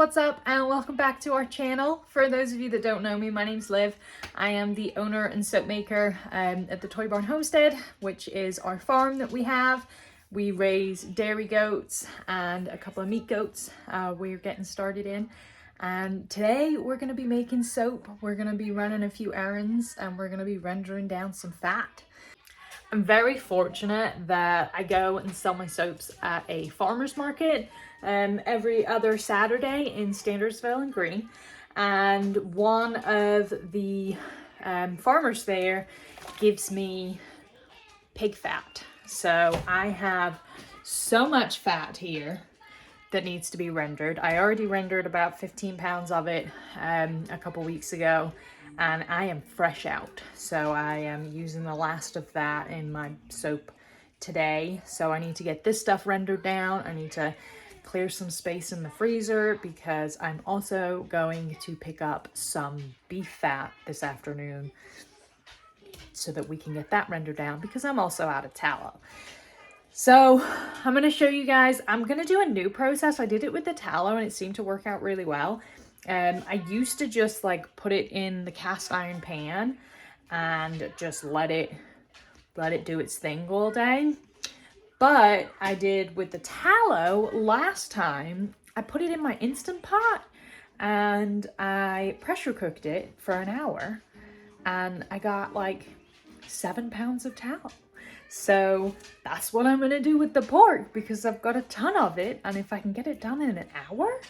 what's up, and welcome back to our channel. For those of you that don't know me, my name's Liv. I am the owner and soap maker at the Toy Barn Homestead, which is our farm that we have. We raise dairy goats and a couple of meat goats we're getting started in. And today we're going to be making soap. We're going to be running a few errands and we're going to be rendering down some fat. I'm very fortunate that I go and sell my soaps at a farmer's market every other Saturday in Standardsville and Green. And one of the farmers there gives me pig fat. So I have so much fat here that needs to be rendered. I already rendered about 15 pounds of it a couple weeks ago, and I am fresh out. So I am using the last of that in my soap today. So I need to get this stuff rendered down. I need to clear some space in the freezer because I'm also going to pick up some beef fat this afternoon so that we can get that rendered down because I'm also out of tallow. So I'm going to show you guys, I'm going to do a new process. I did it with the tallow and it seemed to work out really well. I used to just like put it in the cast iron pan and just let it do its thing all day. But I did with the tallow last time, I put it in my Instant Pot and I pressure cooked it for an hour and I got like 7 pounds of tallow. So that's what I'm going to do with the pork because I've got a ton of it. And if I can get it done in an hour,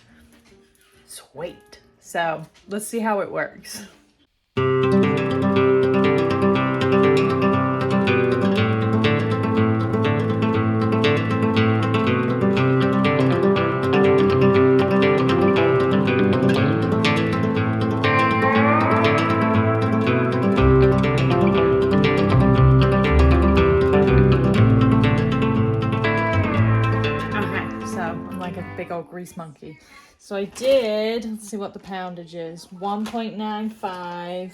sweet. So let's see how it works. Big old grease monkey. So I did, let's see what the poundage is, 1.95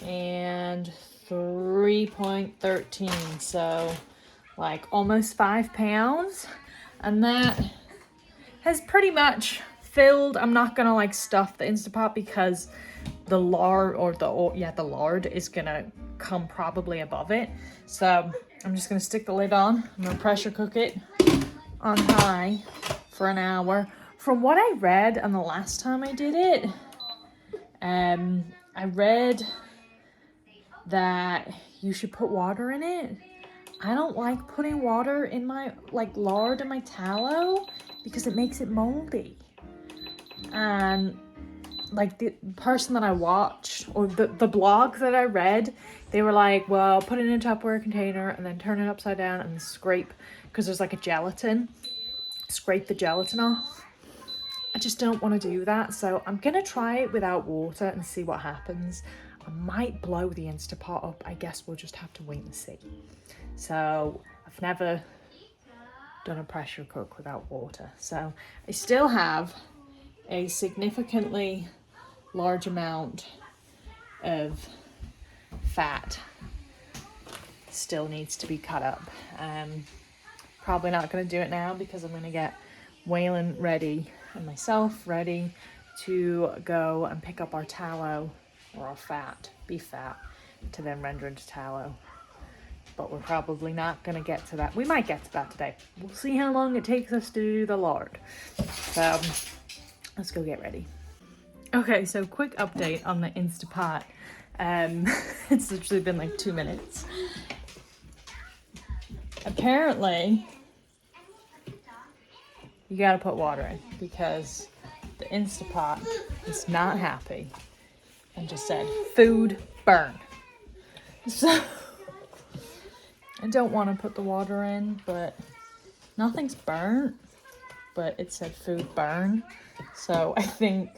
and 3.13, so like almost 5 pounds, and that has pretty much filled. I'm not gonna like stuff the Instant Pot because the lard the lard is gonna come probably above it, so I'm just gonna stick the lid on. I'm gonna pressure cook it on high for an hour. From what I read and the last time I did it, I read that you should put water in it. I don't like putting water in my lard and my tallow because it makes it moldy. And like the person that I watched or the blog that I read, they were like, well, put it in a Tupperware container and then turn it upside down and scrape, because there's like a gelatin. Scrape the gelatin off. I just don't want to do that, so I'm gonna try it without water and see what happens. I might blow the Instant Pot up. I guess we'll just have to wait and see. So I've never done a pressure cook without water, so I still have a significantly large amount of fat still needs to be cut up. Probably not going to do it now because I'm going to get Waylon ready and myself ready to go and pick up our tallow or our fat, beef fat, to then render into tallow. But we're probably not going to get to that. We might get to that today. We'll see how long it takes us to do the lard. So let's go get ready. Okay, so quick update on the Instant Pot. It's literally been like 2 minutes. Apparently, you gotta put water in because the Instant Pot is not happy and just said food burn. So I don't want to put the water in, but nothing's burnt, but it said food burn. So I think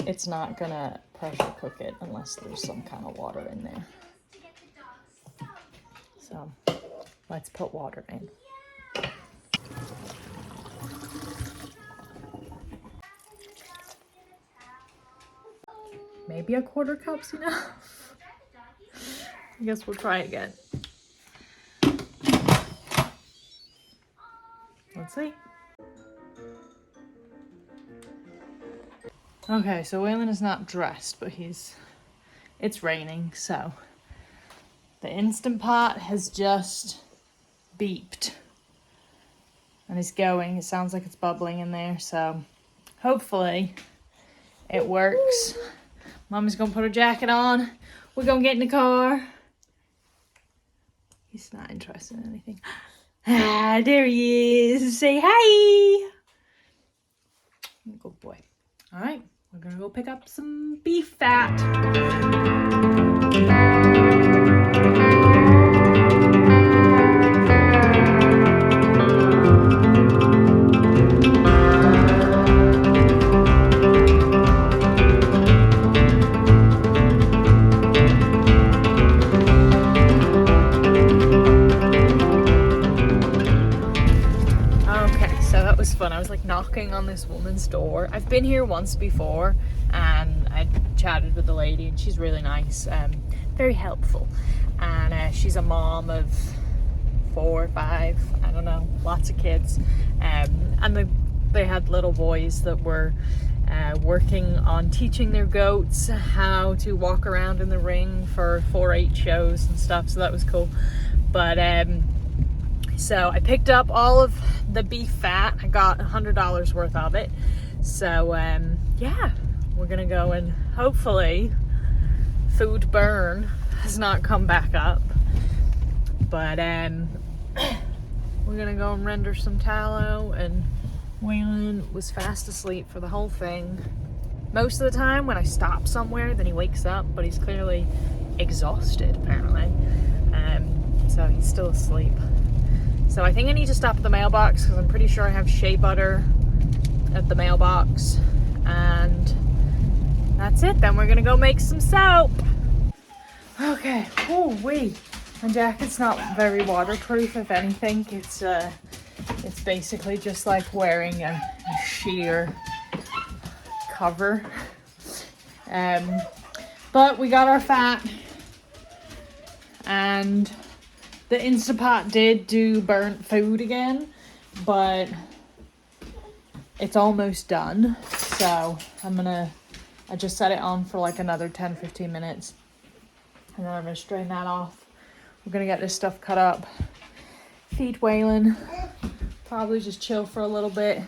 it's not gonna pressure cook it unless there's some kind of water in there. So let's put water in. Maybe a 1/4 cup's enough. I guess we'll try again. Let's see. Okay, so Waylon is not dressed, but it's raining, so the Instant Pot has just beeped and is going. It sounds like it's bubbling in there, so hopefully it works. Mommy's gonna put her jacket on. We're gonna get in the car. He's not interested in anything. Ah, there he is. Say hi. Good boy. All right, we're gonna go pick up some beef fat. Was fun. I was like knocking on this woman's door. I've been here once before and I chatted with the lady and she's really nice, very helpful, and she's a mom of 4 or 5, I don't know, lots of kids, and they had little boys that were working on teaching their goats how to walk around in the ring for 4-H shows and stuff, so that was cool. But so I picked up all of the beef fat. I got $100 worth of it. So yeah, we're gonna go and hopefully food burn has not come back up. But we're gonna go and render some tallow, and Waylon was fast asleep for the whole thing. Most of the time when I stop somewhere, then he wakes up, but he's clearly exhausted apparently. So he's still asleep. So I think I need to stop at the mailbox because I'm pretty sure I have shea butter at the mailbox. And that's it. Then we're gonna go make some soap. Okay. Oh wait, my jacket's not very waterproof. If anything, it's basically just like wearing a sheer cover. But we got our fat, and the Instant Pot did do burnt food again, but it's almost done. So I just set it on for like another 10-15 minutes. And then I'm gonna strain that off. We're gonna get this stuff cut up. Feed Waylon. Probably just chill for a little bit.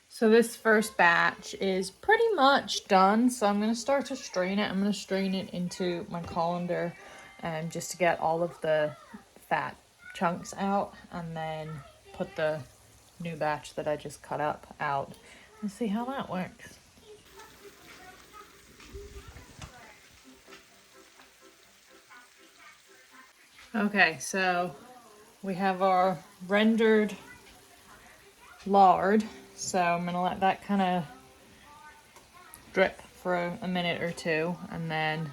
So this first batch is pretty much done. So I'm gonna start to strain it. I'm gonna strain it into my colander, just to get all of the fat chunks out, and then put the new batch that I just cut up out and see how that works. Okay, so we have our rendered lard. So I'm gonna let that kind of drip for a minute or two, and then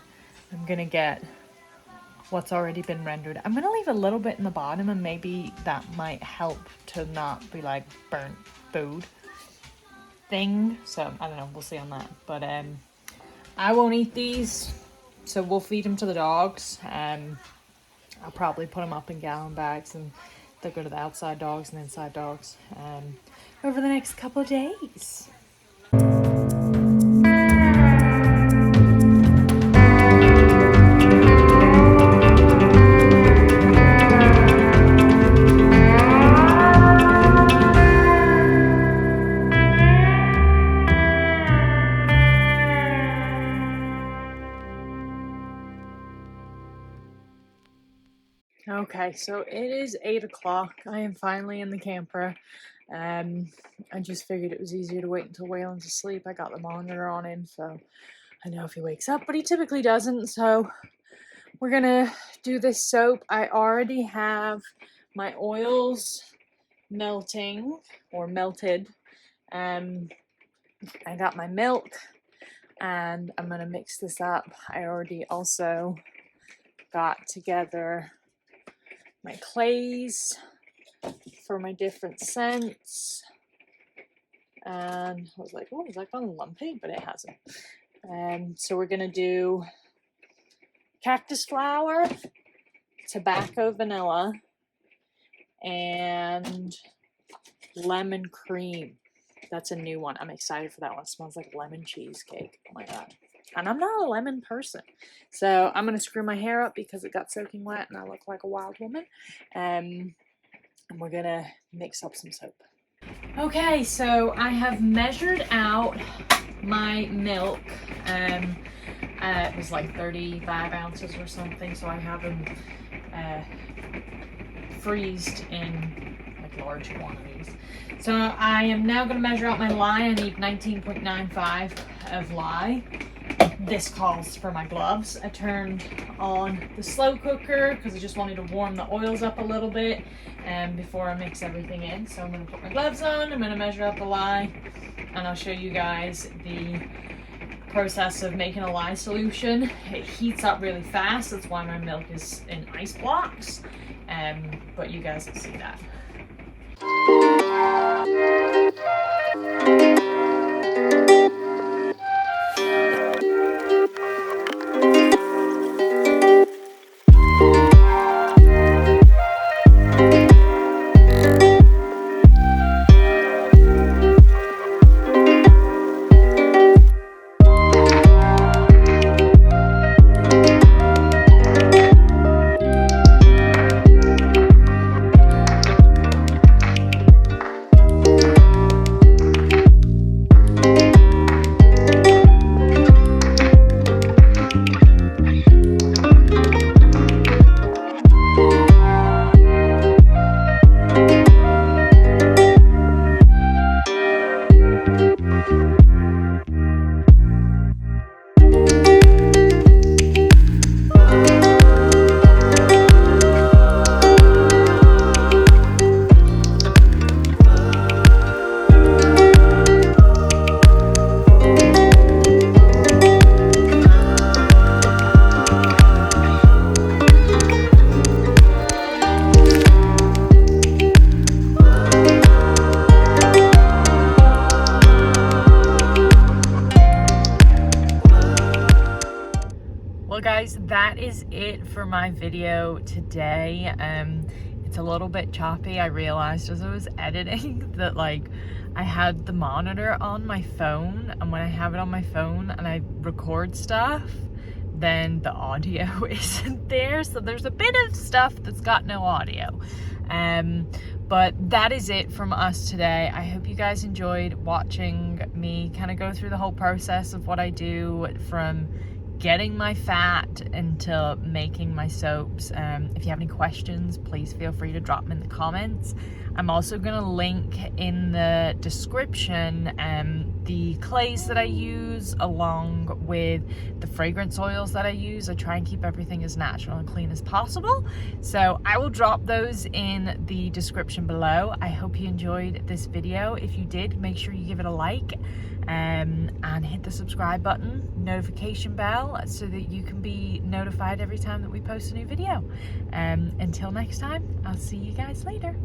I'm gonna get what's already been rendered. I'm gonna leave a little bit in the bottom, and maybe that might help to not be like burnt food thing. So I don't know, we'll see on that. But I won't eat these, so we'll feed them to the dogs. I'll probably put them up in gallon bags, and they'll go to the outside dogs and inside dogs over the next couple of days. Okay, so it is 8 o'clock. I am finally in the camper. I just figured it was easier to wait until Waylon's asleep. I got the monitor on him, so I know if he wakes up, but he typically doesn't. So we're gonna do this soap. I already have my oils melting or melted. I got my milk, and I'm gonna mix this up. I already also got together my clays for my different scents, and I was like, oh, is that gone lumpy? But it hasn't. So we're gonna do cactus flower, tobacco vanilla, and lemon cream. That's a new one. I'm excited for that one. It smells like lemon cheesecake. Oh my god. And I'm not a lemon person. So I'm going to screw my hair up because it got soaking wet and I look like a wild woman. And we're going to mix up some soap. Okay, so I have measured out my milk. It was like 35 ounces or something. So I have them freezed in like large quantities. So I am now going to measure out my lye. I need 19.95 of lye. This calls for my gloves. I turned on the slow cooker because I just wanted to warm the oils up a little bit before I mix everything in. So I'm going to put my gloves on, I'm going to measure out the lye, and I'll show you guys the process of making a lye solution. It heats up really fast, that's why my milk is in ice blocks, but you guys will see that. Well guys, that is it for my video today. It's a little bit choppy. I realized as I was editing that like I had the monitor on my phone, and when I have it on my phone and I record stuff, then the audio isn't there. So there's a bit of stuff that's got no audio. But that is it from us today. I hope you guys enjoyed watching me kind of go through the whole process of what I do from getting my fat into making my soaps. If you have any questions, please feel free to drop them in the comments. I'm also gonna link in the description the clays that I use along with the fragrance oils that I use. I try and keep everything as natural and clean as possible. So I will drop those in the description below. I hope you enjoyed this video. If you did, make sure you give it a like and hit the subscribe button, notification bell, so that you can be notified every time that we post a new video. Until next time, I'll see you guys later.